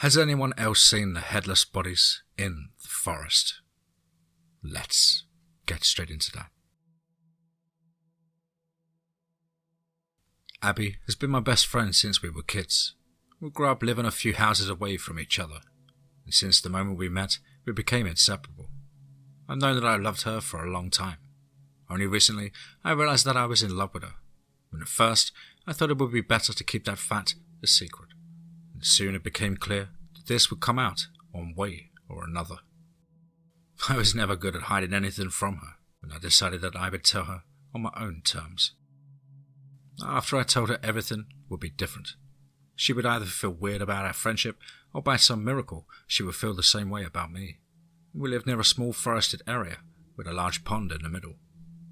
Has anyone else seen the Headless Bodies in the forest? Let's get straight into that. Abby has been my best friend since we were kids. We grew up living a few houses away from each other, and since the moment we met, we became inseparable. I've known that I loved her for a long time. Only recently, I realized that I was in love with her, and at first, I thought it would be better to keep that fact a secret. And soon it became clear that this would come out one way or another. I was never good at hiding anything from her, and I decided that I would tell her on my own terms. After I told her everything would be different, she would either feel weird about our friendship, or by some miracle, she would feel the same way about me. We lived near a small forested area with a large pond in the middle.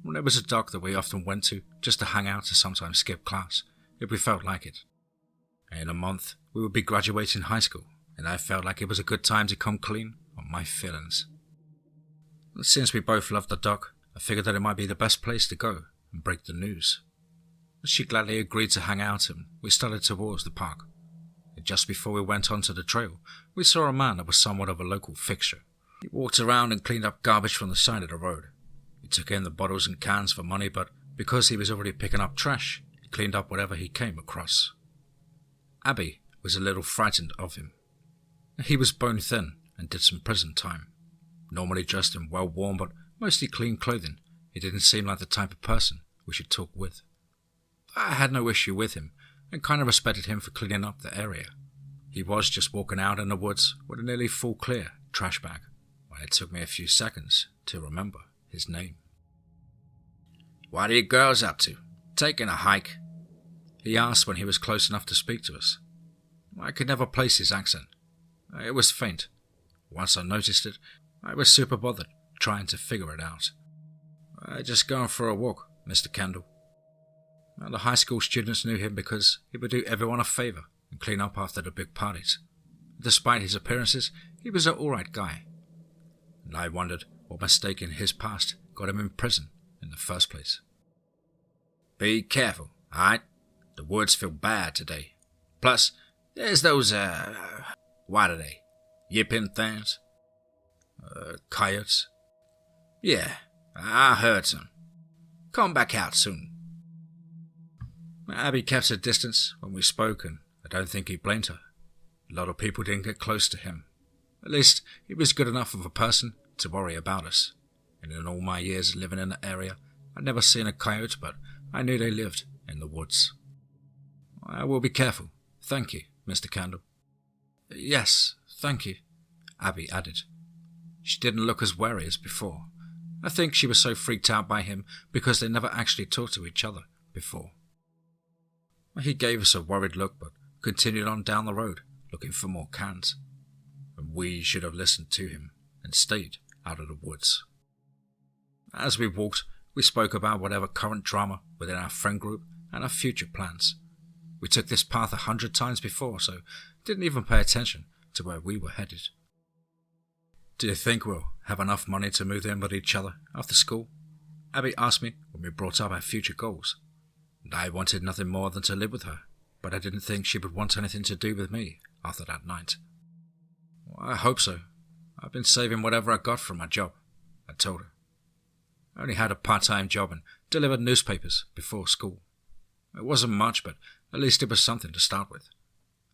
There was a dock that we often went to just to hang out and sometimes skip class, if we felt like it. In a month, we would be graduating high school, and I felt like it was a good time to come clean on my feelings. Since we both loved the dock, I figured that it might be the best place to go and break the news. She gladly agreed to hang out, and we started towards the park. And just before we went onto the trail, we saw a man that was somewhat of a local fixture. He walked around and cleaned up garbage from the side of the road. He took in the bottles and cans for money, but because he was already picking up trash, he cleaned up whatever he came across. Abby was a little frightened of him. He was bone thin and did some prison time. Normally dressed in well-worn but mostly clean clothing, he didn't seem like the type of person we should talk with. I had no issue with him and kind of respected him for cleaning up the area. He was just walking out in the woods with a nearly full clear trash bag, when it took me a few seconds to remember his name. "What are you girls up to? Taking a hike?" he asked when he was close enough to speak to us. I could never place his accent. It was faint. Once I noticed it, I was super bothered, trying to figure it out. "Just going for a walk, Mr. Kendall." The high school students knew him because he would do everyone a favor and clean up after the big parties. Despite his appearances, he was an alright guy. And I wondered what mistake in his past got him in prison in the first place. "Be careful, alright? The woods feel bad today. Plus, there's those, what are they? Yipping things? Coyotes? Yeah, I heard some. Come back out soon." Abby kept her distance when we spoke, and I don't think he blamed her. A lot of people didn't get close to him. At least, he was good enough of a person to worry about us. And in all my years living in the area, I'd never seen a coyote, but I knew they lived in the woods. "I will be careful. Thank you, Mr. Kendall." "Yes, thank you," Abby added. She didn't look as wary as before. I think she was so freaked out by him because they never actually talked to each other before. He gave us a worried look, but continued on down the road, looking for more cans. And we should have listened to him and stayed out of the woods. As we walked, we spoke about whatever current drama within our friend group and our future plans. We took this path 100 times before, so didn't even pay attention to where we were headed. "Do you think we'll have enough money to move in with each other after school?" Abby asked me when we brought up our future goals. And I wanted nothing more than to live with her, but I didn't think she would want anything to do with me after that night. "I hope so. I've been saving whatever I got from my job," I told her. I only had a part-time job and delivered newspapers before school. It wasn't much, but at least it was something to start with.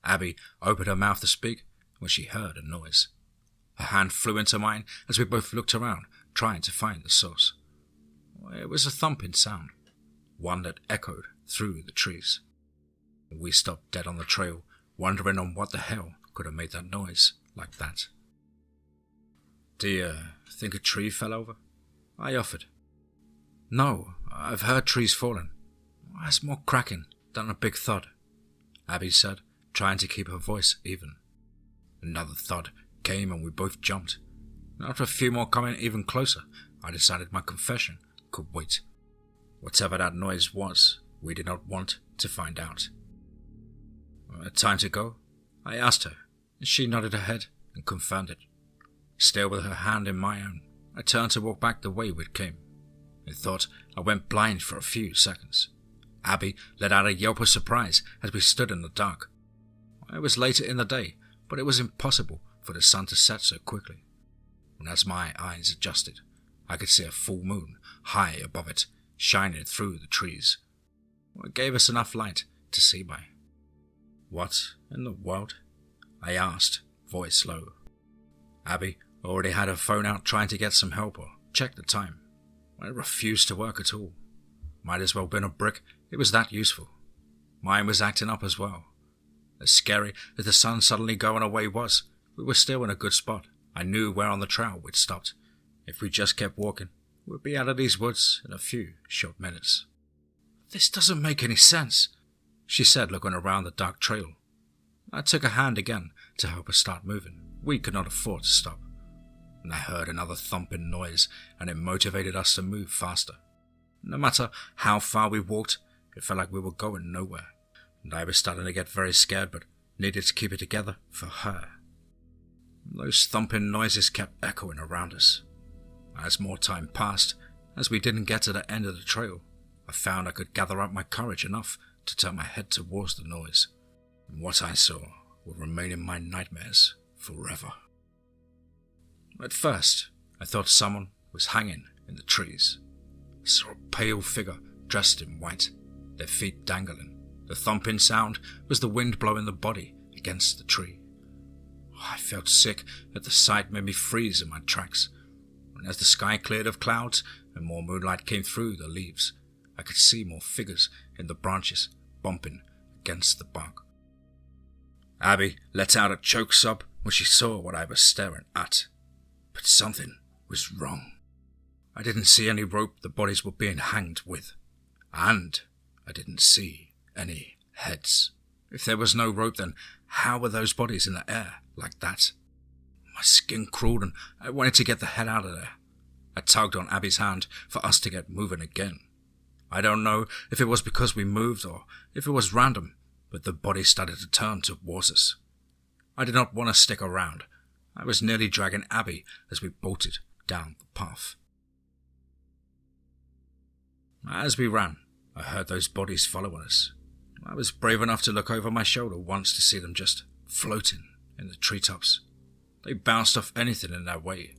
Abby opened her mouth to speak when she heard a noise. Her hand flew into mine as we both looked around, trying to find the source. It was a thumping sound, one that echoed through the trees. We stopped dead on the trail, wondering on what the hell could have made that noise like that. "Do you think a tree fell over?" I offered. "No, I've heard trees falling. It's more cracking than a big thud," Abby said, trying to keep her voice even. Another thud came and we both jumped. After a few more coming even closer, I decided my confession could wait. Whatever that noise was, we did not want to find out. "Time to go?" I asked her, and she nodded her head and confirmed it. Still with her hand in my own, I turned to walk back the way we'd came. I thought I went blind for a few seconds. Abby let out a yelp of surprise as we stood in the dark. It was later in the day, but it was impossible for the sun to set so quickly. And as my eyes adjusted, I could see a full moon high above it, shining through the trees. It gave us enough light to see by. "What in the world?" I asked, voice low. Abby already had her phone out trying to get some help or check the time. It refused to work at all. Might as well been a brick, it was that useful. Mine was acting up as well. As scary as the sun suddenly going away was, we were still in a good spot. I knew where on the trail we'd stopped. If we just kept walking, we'd be out of these woods in a few short minutes. "This doesn't make any sense," she said, looking around the dark trail. I took a hand again to help her start moving. We could not afford to stop. And I heard another thumping noise, and it motivated us to move faster. No matter how far we walked, it felt like we were going nowhere. And I was starting to get very scared, but needed to keep it together for her. Those thumping noises kept echoing around us. As more time passed, as we didn't get to the end of the trail, I found I could gather up my courage enough to turn my head towards the noise. And what I saw would remain in my nightmares forever. At first, I thought someone was hanging in the trees. I saw a pale figure dressed in white, their feet dangling. The thumping sound was the wind blowing the body against the tree. I felt sick at the sight, made me freeze in my tracks. And as the sky cleared of clouds and more moonlight came through the leaves, I could see more figures in the branches bumping against the bark. Abby let out a choke sob when she saw what I was staring at. But something was wrong. I didn't see any rope the bodies were being hanged with, and I didn't see any heads. If there was no rope, then how were those bodies in the air like that? My skin crawled and I wanted to get the head out of there. I tugged on Abby's hand for us to get moving again. I don't know if it was because we moved or if it was random, but the bodies started to turn towards us. I did not want to stick around. I was nearly dragging Abby as we bolted down the path. As we ran, I heard those bodies following us. I was brave enough to look over my shoulder once to see them just floating in the treetops. They bounced off anything in their way,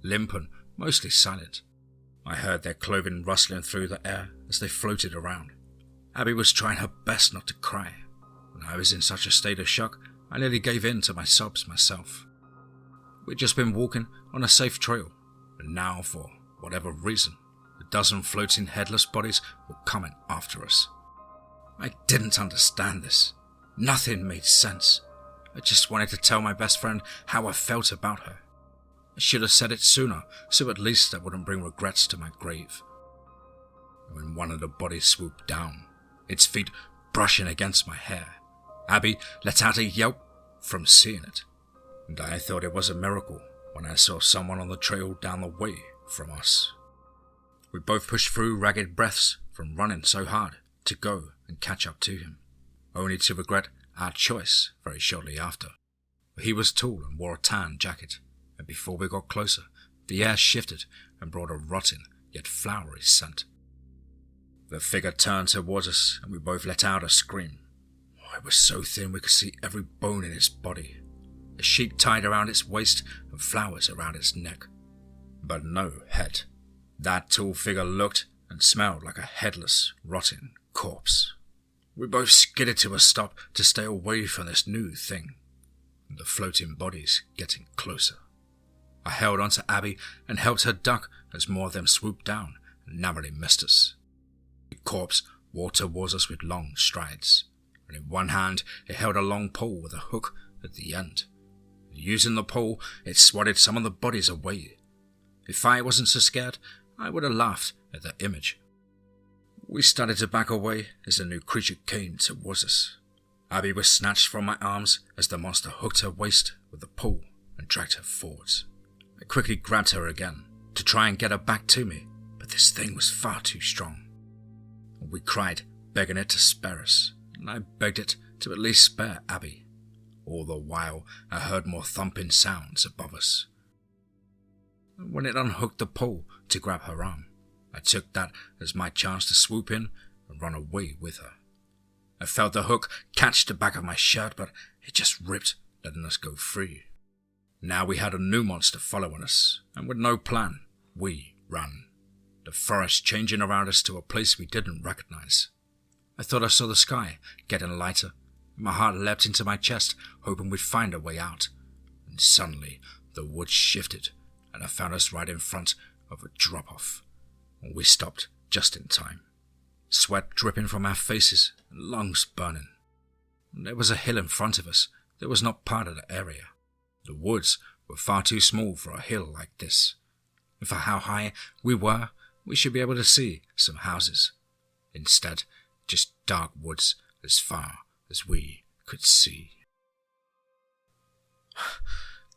limp and mostly silent. I heard their clothing rustling through the air as they floated around. Abby was trying her best not to cry, and I was in such a state of shock I nearly gave in to my sobs myself. We'd just been walking on a safe trail, and now, for whatever reason, a dozen floating headless bodies were coming after us. I didn't understand this. Nothing made sense. I just wanted to tell my best friend how I felt about her. I should have said it sooner, so at least I wouldn't bring regrets to my grave. When one of the bodies swooped down, its feet brushing against my hair, Abby let out a yelp from seeing it. And I thought it was a miracle when I saw someone on the trail down the way from us. We both pushed through ragged breaths from running so hard to go and catch up to him, only to regret our choice very shortly after. He was tall and wore a tan jacket, and before we got closer, the air shifted and brought a rotten yet flowery scent. The figure turned towards us, and we both let out a scream. It was so thin we could see every bone in its body, a sheet tied around its waist and flowers around its neck. But no head. That tall figure looked and smelled like a headless, rotting corpse. We both skidded to a stop to stay away from this new thing, the floating bodies getting closer. I held onto Abby and helped her duck as more of them swooped down and narrowly missed us. The corpse walked towards us with long strides, and in one hand it held a long pole with a hook at the end. Using the pole, it swatted some of the bodies away. If I wasn't so scared, I would have laughed at the image. We started to back away as the new creature came towards us. Abby was snatched from my arms as the monster hooked her waist with the pole and dragged her forwards. I quickly grabbed her again to try and get her back to me, but this thing was far too strong. We cried, begging it to spare us, and I begged it to at least spare Abby. All the while, I heard more thumping sounds above us. When it unhooked the pole to grab her arm, I took that as my chance to swoop in and run away with her. I felt the hook catch the back of my shirt, but it just ripped letting us go free. Now we had a new monster following us, and with no plan, we ran. The forest changing around us to a place we didn't recognize. I thought I saw the sky getting lighter. My heart leapt into my chest, hoping we'd find a way out. And suddenly, the woods shifted, and I found us right in front of a drop-off. We stopped just in time. Sweat dripping from our faces, and lungs burning. There was a hill in front of us that was not part of the area. The woods were far too small for a hill like this. And for how high we were, we should be able to see some houses. Instead, just dark woods as far as we could see.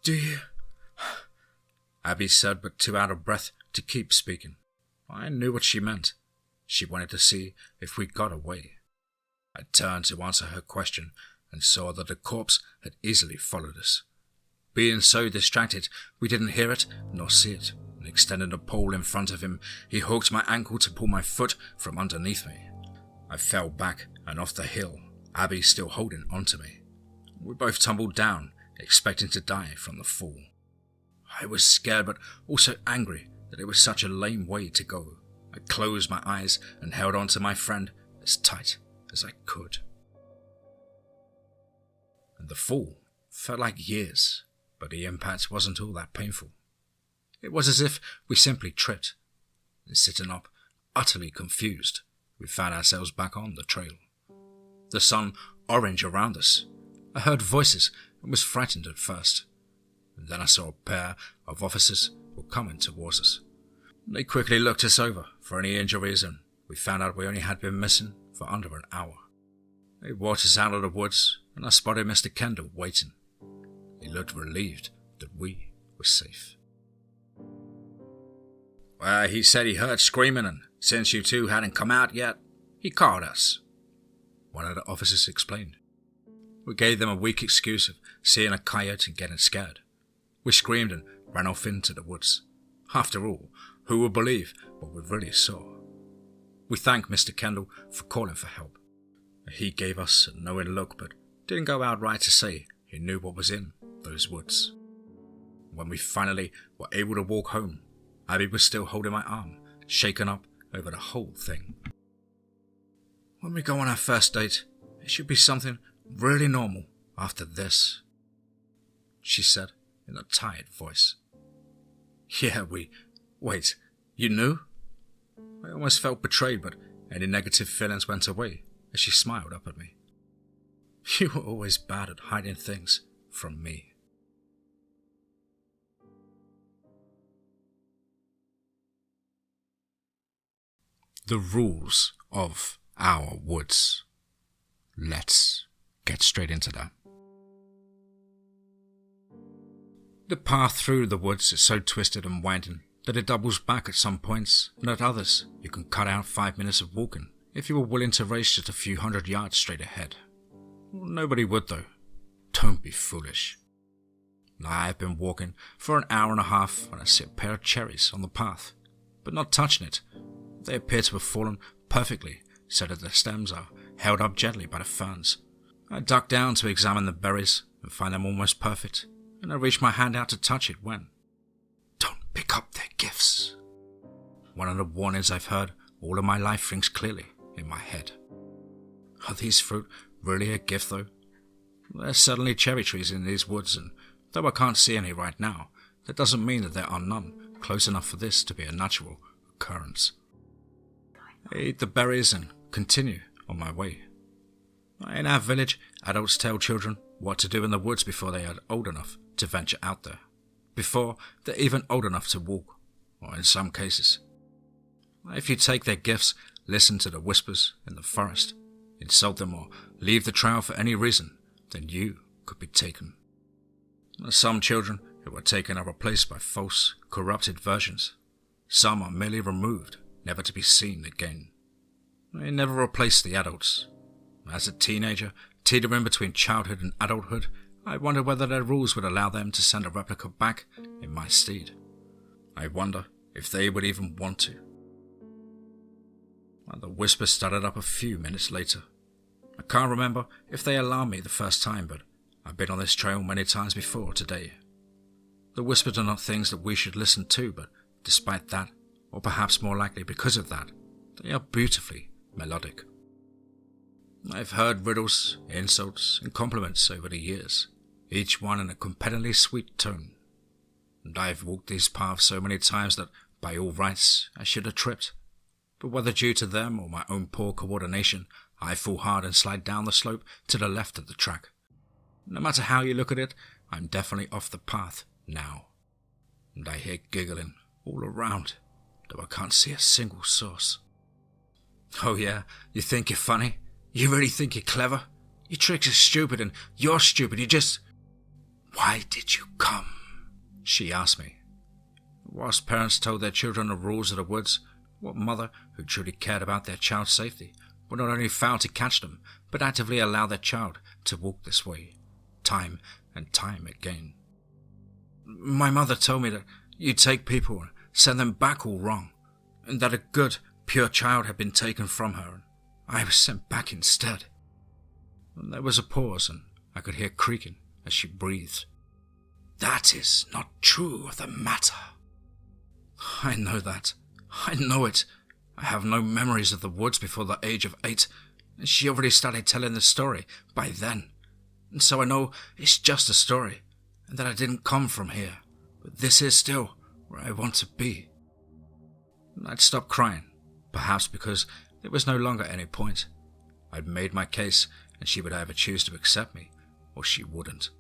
"Do you?" Abby said, but too out of breath to keep speaking. I knew what she meant. She wanted to see if we got away. I turned to answer her question and saw that the corpse had easily followed us. Being so distracted, we didn't hear it nor see it, and extending the pole in front of him, he hooked my ankle to pull my foot from underneath me. I fell back and off the hill, Abby still holding onto me. We both tumbled down, expecting to die from the fall. I was scared but also angry that it was such a lame way to go. I closed my eyes and held on to my friend as tight as I could. And the fall felt like years, but the impact wasn't all that painful. It was as if we simply tripped, and sitting up, utterly confused, we found ourselves back on the trail. The sun orange around us. I heard voices and was frightened at first. And then I saw a pair of officers were coming towards us. They quickly looked us over for any injuries, and we found out we only had been missing for under an hour. They walked us out of the woods, and I spotted Mr. Kendall waiting. He looked relieved that we were safe. "Well, he said he heard screaming, and since you two hadn't come out yet, he called us," one of the officers explained. We gave them a weak excuse of seeing a coyote and getting scared. We screamed and ran off into the woods. After all, who would believe what we really saw? We thanked Mr. Kendall for calling for help. He gave us a knowing look, but didn't go outright to say he knew what was in those woods. When we finally were able to walk home, Abby was still holding my arm, shaken up over the whole thing. "When we go on our first date, it should be something really normal after this," she said in a tired voice. "Yeah, Wait, you knew?" I almost felt betrayed, but any negative feelings went away as she smiled up at me. "You were always bad at hiding things from me." The rules of our woods. Let's get straight into that. The path through the woods is so twisted and winding that it doubles back at some points, and at others you can cut out 5 minutes of walking if you were willing to race just a few hundred yards straight ahead. Nobody would though. Don't be foolish. I've been walking for an hour and a half when I see a pair of cherries on the path, but not touching it. They appear to have fallen perfectly so that the stems are held up gently by the ferns. I duck down to examine the berries and find them almost perfect, and I reach my hand out to touch it when, "Don't pick up their gifts." One of the warnings I've heard all of my life rings clearly in my head. Are these fruit really a gift though? There's certainly cherry trees in these woods, and though I can't see any right now, that doesn't mean that there are none close enough for this to be a natural occurrence. I eat the berries and continue on my way. In our village, adults tell children what to do in the woods before they are old enough to venture out there, before they're even old enough to walk, or in some cases. If you take their gifts, listen to the whispers in the forest, insult them or leave the trail for any reason, then you could be taken. Some children who are taken are replaced by false, corrupted versions. Some are merely removed, never to be seen again. They never replace the adults. As a teenager, teetering between childhood and adulthood, I wondered whether their rules would allow them to send a replica back in my stead. I wonder if they would even want to. The whisper started up a few minutes later. I can't remember if they alarmed me the first time, but I've been on this trail many times before today. The whispers are not things that we should listen to, but despite that, or perhaps more likely because of that, they are beautifully melodic. I've heard riddles, insults, and compliments over the years, each one in a compellingly sweet tone. And I've walked these paths so many times that, by all rights, I should have tripped. But whether due to them or my own poor coordination, I fall hard and slide down the slope to the left of the track. No matter how you look at it, I'm definitely off the path now. And I hear giggling all around, though I can't see a single source. Oh yeah, you think you're funny? You really think you're clever? Your tricks are stupid and you're stupid, you just... Why did you come? She asked me. Whilst parents told their children the rules of the woods, what mother who truly cared about their child's safety would not only fail to catch them, but actively allow their child to walk this way, time and time again? My mother told me that you take people and send them back all wrong, and that a good, pure child had been taken from her, and I was sent back instead. And there was a pause, and I could hear creaking as she breathed. That is not true of the matter. I know that. I know it. I have no memories of the woods before the age of 8, and she already started telling the story by then. And so I know it's just a story, and that I didn't come from here, but this is still where I want to be. And I'd stop crying, perhaps because there was no longer any point. I'd made my case, and she would either choose to accept me, or she wouldn't.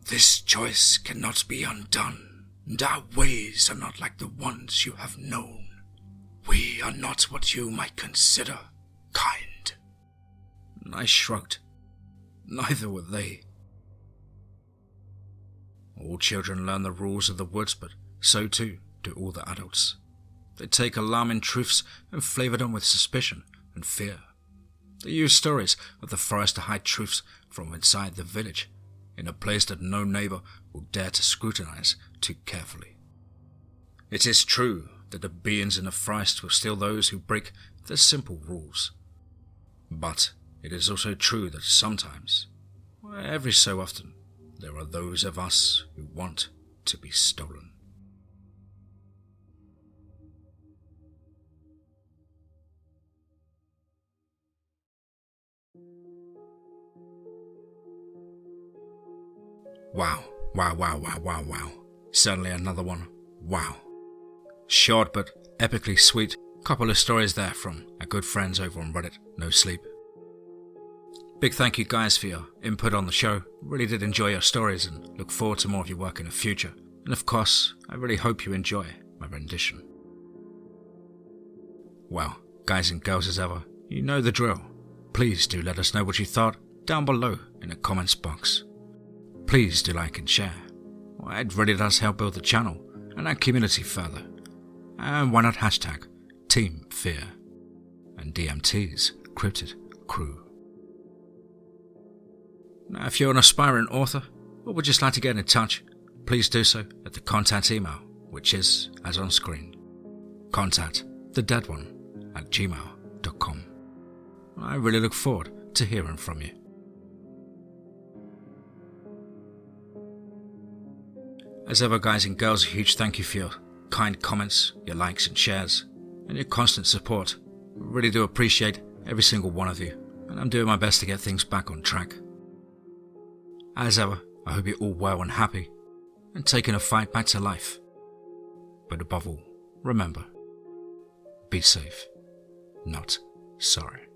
This choice cannot be undone, and our ways are not like the ones you have known. We are not what you might consider kind. And I shrugged. Neither were they. All children learn the rules of the woods, but so too do all the adults. They take alarming truths and flavor them with suspicion and fear. They use stories of the forest to hide truths from inside the village, in a place that no neighbor will dare to scrutinize too carefully. It is true that the beings in the forest will steal those who break the simple rules. But it is also true that sometimes, or every so often, there are those of us who want to be stolen. Wow. Certainly another one. Wow. Short but epically sweet. Couple of stories there from our good friends over on Reddit, No Sleep. Big thank you guys for your input on the show. Really did enjoy your stories and look forward to more of your work in the future. And of course, I really hope you enjoy my rendition. Well, guys and girls as ever, you know the drill. Please do let us know what you thought down below in the comments box. Please do like and share. It really does help build the channel and our community further. And why not hashtag TeamFEAR and DMT's Cryptid crew. Now, if you're an aspiring author or would just like to get in touch, please do so at the contact email, which is as on screen. contactthedeadone@gmail.com. I really look forward to hearing from you. As ever, guys and girls, a huge thank you for your kind comments, your likes and shares, and your constant support. I really do appreciate every single one of you, and I'm doing my best to get things back on track. As ever, I hope you're all well and happy, and taking a fight back to life. But above all, remember, be safe, not sorry.